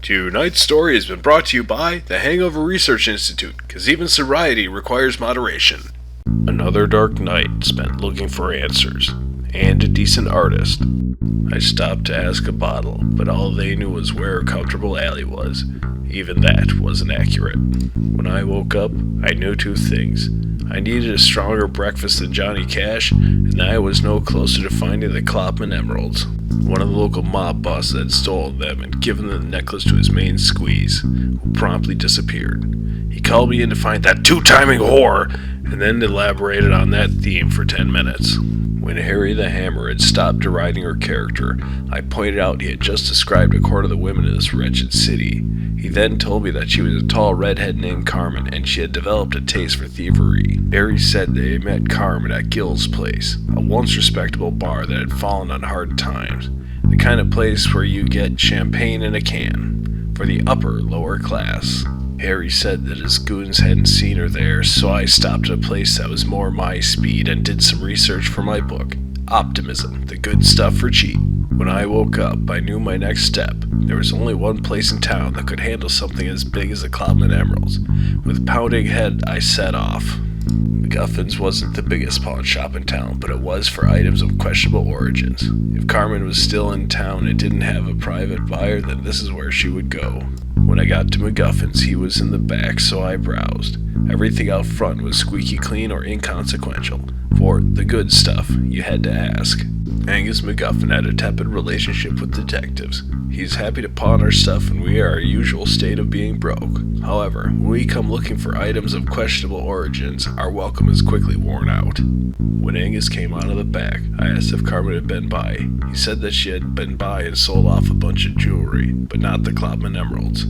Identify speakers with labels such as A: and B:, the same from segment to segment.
A: Tonight's story has been brought to you by the Hangover Research Institute, because even sobriety requires moderation. Another dark night spent looking for answers, and a decent artist. I stopped to ask a bottle, but all they knew was where a comfortable alley was. Even that wasn't accurate. When I woke up, I knew two things. I needed a stronger breakfast than Johnny Cash, and I was no closer to finding the Klopman emeralds. One of the local mob bosses had stolen them and given the necklace to his main squeeze, who promptly disappeared. He called me in to find that two-timing whore, and then elaborated on that theme for 10 minutes. When Harry the Hammer had stopped deriding her character, I pointed out he had just described a quarter of the women in this wretched city. He then told me that she was a tall redhead named Carmen, and she had developed a taste for thievery. Harry said they had met Carmen at Gill's place, a once respectable bar that had fallen on hard times. The kind of place where you get champagne in a can, for the lower class. Harry said that his goons hadn't seen her there, so I stopped at a place that was more my speed and did some research for my book, Optimism, the Good Stuff for Cheap. When I woke up, I knew my next step. There was only one place in town that could handle something as big as the Klopman Emeralds. With pounding head, I set off. MacGuffin's wasn't the biggest pawn shop in town, but it was for items of questionable origins. If Carmen was still in town and didn't have a private buyer, then this is where she would go. When I got to MacGuffin's, he was in the back, so I browsed. Everything out front was squeaky clean or inconsequential. For the good stuff, you had to ask. Angus MacGuffin had a tepid relationship with detectives. He's happy to pawn our stuff when we are our usual state of being broke. However, when we come looking for items of questionable origins, our welcome is quickly worn out. When Angus came out of the back, I asked if Carmen had been by. He said that she had been by and sold off a bunch of jewelry, but not the Klopman emeralds.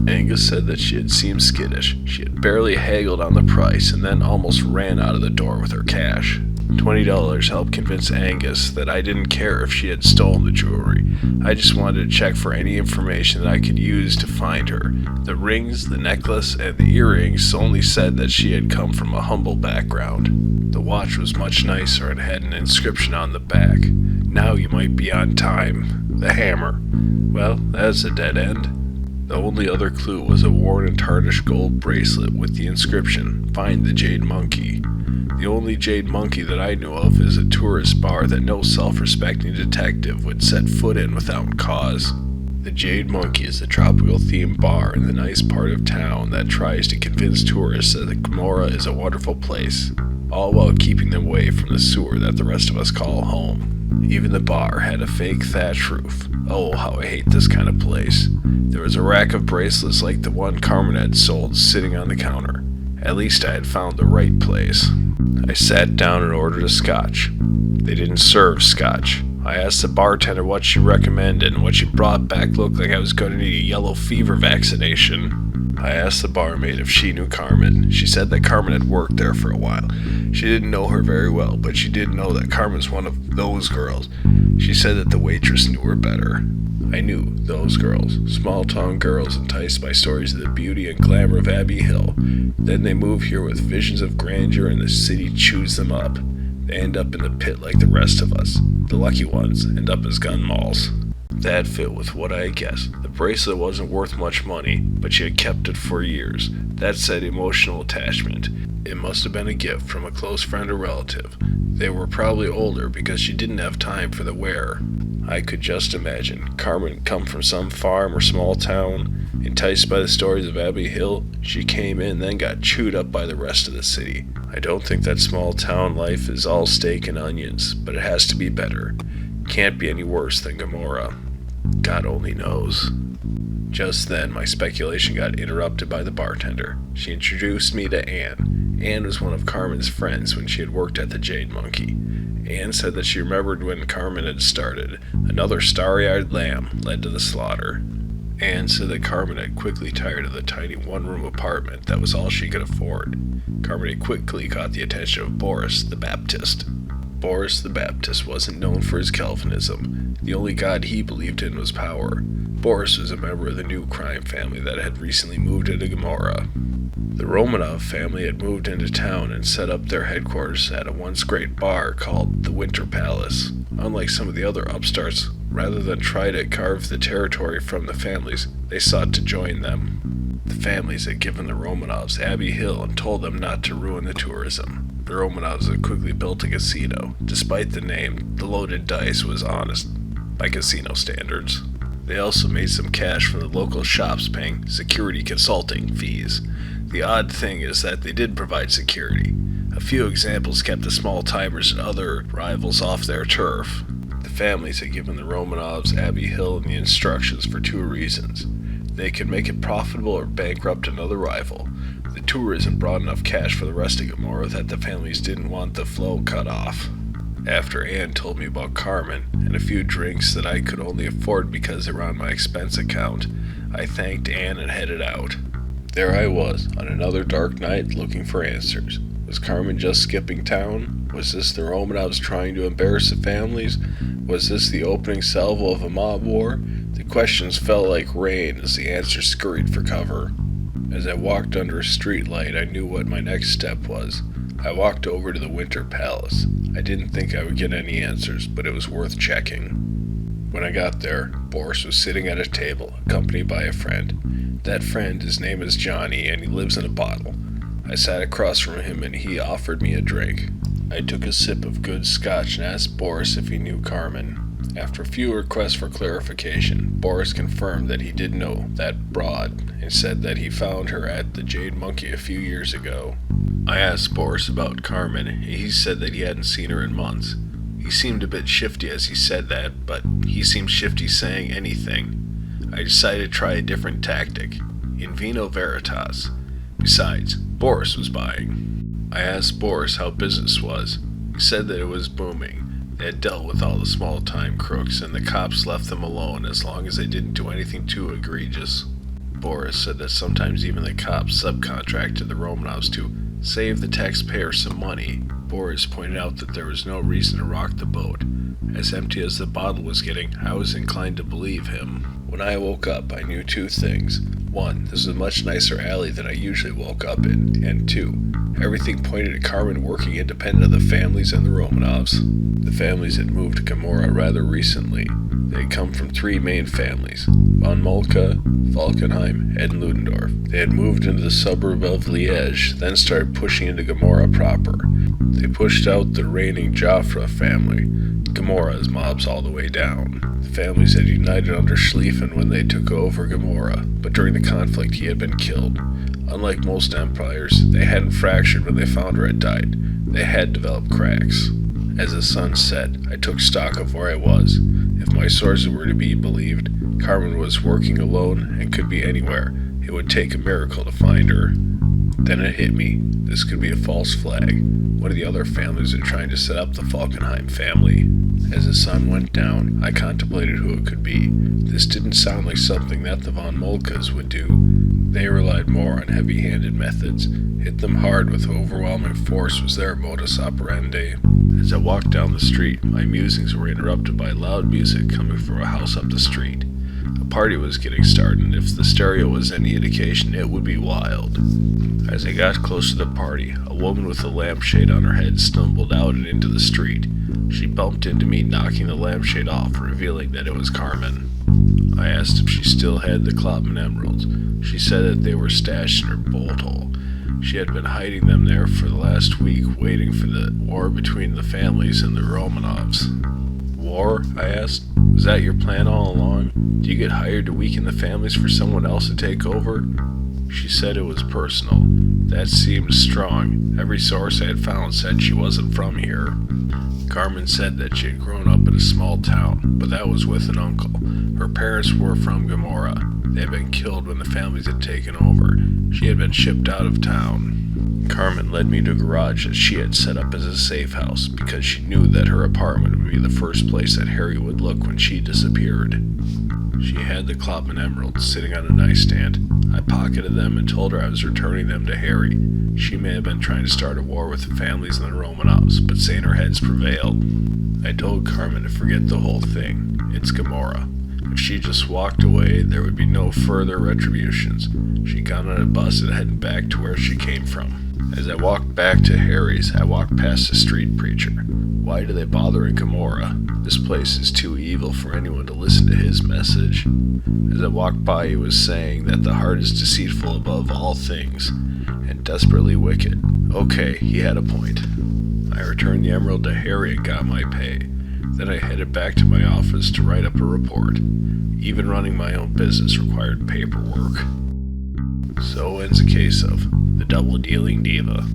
A: Angus said that she had seemed skittish. She had barely haggled on the price and then almost ran out of the door with her cash. $20 helped convince Angus that I didn't care if she had stolen the jewelry. I just wanted to check for any information that I could use to find her. The rings, the necklace, and the earrings only said that she had come from a humble background. The watch was much nicer and had an inscription on the back. "Now you might be on time. The Hammer." Well, that's a dead end. The only other clue was a worn and tarnished gold bracelet with the inscription, "Find the Jade Monkey." The only Jade Monkey that I knew of is a tourist bar that no self-respecting detective would set foot in without cause. The Jade Monkey is a tropical-themed bar in the nice part of town that tries to convince tourists that the Gomorrah is a wonderful place, all while keeping them away from the sewer that the rest of us call home. Even the bar had a fake thatch roof. Oh, how I hate this kind of place. There was a rack of bracelets like the one Carmen had sold sitting on the counter. At least I had found the right place. I sat down and ordered a scotch. They didn't serve scotch. I asked the bartender what she recommended, and what she brought back looked like I was going to need a yellow fever vaccination. I asked the barmaid if she knew Carmen. She said that Carmen had worked there for a while. She didn't know her very well, but she did know that Carmen's one of those girls. She said that the waitress knew her better. I knew those girls, small-town girls enticed by stories of the beauty and glamour of Abbey Hill. Then they move here with visions of grandeur and the city chews them up. They end up in the pit like the rest of us. The lucky ones end up as gun malls. That fit with what I had guessed. The bracelet wasn't worth much money, but she had kept it for years. That said emotional attachment. It must have been a gift from a close friend or relative. They were probably older because she didn't have time for the wearer. I could just imagine. Carmen come from some farm or small town. Enticed by the stories of Abbey Hill, she came in, then got chewed up by the rest of the city. I don't think that small town life is all steak and onions, but it has to be better. Can't be any worse than Gomorrah. God only knows. Just then, my speculation got interrupted by the bartender. She introduced me to Anne. Anne was one of Carmen's friends when she had worked at the Jade Monkey. Anne said that she remembered when Carmen had started. Another starry-eyed lamb led to the slaughter. Anne said that Carmen had quickly tired of the tiny one-room apartment that was all she could afford. Carmen had quickly caught the attention of Boris the Baptist. Boris the Baptist wasn't known for his Calvinism. The only god he believed in was power. Boris was a member of the new crime family that had recently moved into Gomorrah. The Romanov family had moved into town and set up their headquarters at a once great bar called the Winter Palace. Unlike some of the other upstarts, Rather than try to carve the territory from the families, they sought to join them. The families had given the Romanovs Abbey Hill and told them not to ruin the tourism. The Romanovs had quickly built a casino. Despite the name, the loaded dice was honest, by casino standards. They also made some cash from the local shops paying security consulting fees. The odd thing is that they did provide security. A few examples kept the small-timers and other rivals off their turf. The families had given the Romanovs Abbey Hill and the instructions for two reasons. They could make it profitable or bankrupt another rival. The tourism brought enough cash for the rest of Gomorrah that the families didn't want the flow cut off. After Anne told me about Carmen and a few drinks that I could only afford because they were on my expense account, I thanked Anne and headed out. There I was, on another dark night, looking for answers. Was Carmen just skipping town? Was this the Romanovs trying to embarrass the families? Was this the opening salvo of a mob war? The questions fell like rain as the answers scurried for cover. As I walked under a streetlight, I knew what my next step was. I walked over to the Winter Palace. I didn't think I would get any answers, but it was worth checking. When I got there, Boris was sitting at a table, accompanied by a friend. That friend, his name is Johnny, and he lives in a bottle. I sat across from him and he offered me a drink. I took a sip of good scotch and asked Boris if he knew Carmen. After a few requests for clarification, Boris confirmed that he did know that broad and said that he found her at the Jade Monkey a few years ago. I asked Boris about Carmen and he said that he hadn't seen her in months. He seemed a bit shifty as he said that, but he seemed shifty saying anything. I decided to try a different tactic. In vino veritas. Besides, Boris was buying. I asked Boris how business was. He said that it was booming. They had dealt with all the small-time crooks, and the cops left them alone as long as they didn't do anything too egregious. Boris said that sometimes even the cops subcontracted the Romanovs to save the taxpayer some money. Boris pointed out that there was no reason to rock the boat. As empty as the bottle was getting, I was inclined to believe him. When I woke up, I knew two things. One, this was a much nicer alley than I usually woke up in, and two, everything pointed to Carmen working independent of the families and the Romanovs. The families had moved to Gomorrah rather recently. They had come from three main families, von Moltke, Falkenheim, and Ludendorff. They had moved into the suburb of Liège, then started pushing into Gomorrah proper. They pushed out the reigning Joffre family. Gomorrah is mobs all the way down. The families had united under Schlieffen when they took over Gomorrah, but during the conflict he had been killed. Unlike most empires, they hadn't fractured when the founder had died. They had developed cracks. As the sun set, I took stock of where I was. If my sources were to be believed, Carmen was working alone and could be anywhere. It would take a miracle to find her. Then it hit me. This could be a false flag. One of the other families are trying to set up the Falkenheim family. As the sun went down, I contemplated who it could be. This didn't sound like something that the von Moltkes would do. They relied more on heavy-handed methods. Hit them hard with overwhelming force was their modus operandi. As I walked down the street, my musings were interrupted by loud music coming from a house up the street. A party was getting started, and if the stereo was any indication, it would be wild. As I got close to the party, a woman with a lampshade on her head stumbled out and into the street. She bumped into me, knocking the lampshade off, revealing that it was Carmen. I asked if she still had the Klopman emeralds. She said that they were stashed in her bolt hole. She had been hiding them there for the last week, waiting for the war between the families and the Romanovs. War? I asked. Was that your plan all along? Do you get hired to weaken the families for someone else to take over? She said it was personal. That seemed strong. Every source I had found said she wasn't from here. Carmen said that she had grown up in a small town, but that was with an uncle. Her parents were from Gomorrah. They had been killed when the families had taken over. She had been shipped out of town. Carmen led me to a garage that she had set up as a safe house because she knew that her apartment would be the first place that Harry would look when she disappeared. She had the Klopman emeralds sitting on a nightstand. I pocketed them and told her I was returning them to Harry. She may have been trying to start a war with the families and the Romanovs, but saner heads prevailed. I told Carmen to forget the whole thing. It's Gomorrah. If she just walked away, there would be no further retributions. She got on a bus and headed back to where she came from. As I walked back to Harry's, I walked past the street preacher. Why do they bother in Gomorrah? This place is too evil for anyone to listen to his message. As I walked by, he was saying that the heart is deceitful above all things, and desperately wicked. Okay, he had a point. I returned the emerald to Harry and got my pay. Then I headed back to my office to write up a report. Even running my own business required paperwork. So ends a case of the Double Dealing Diva.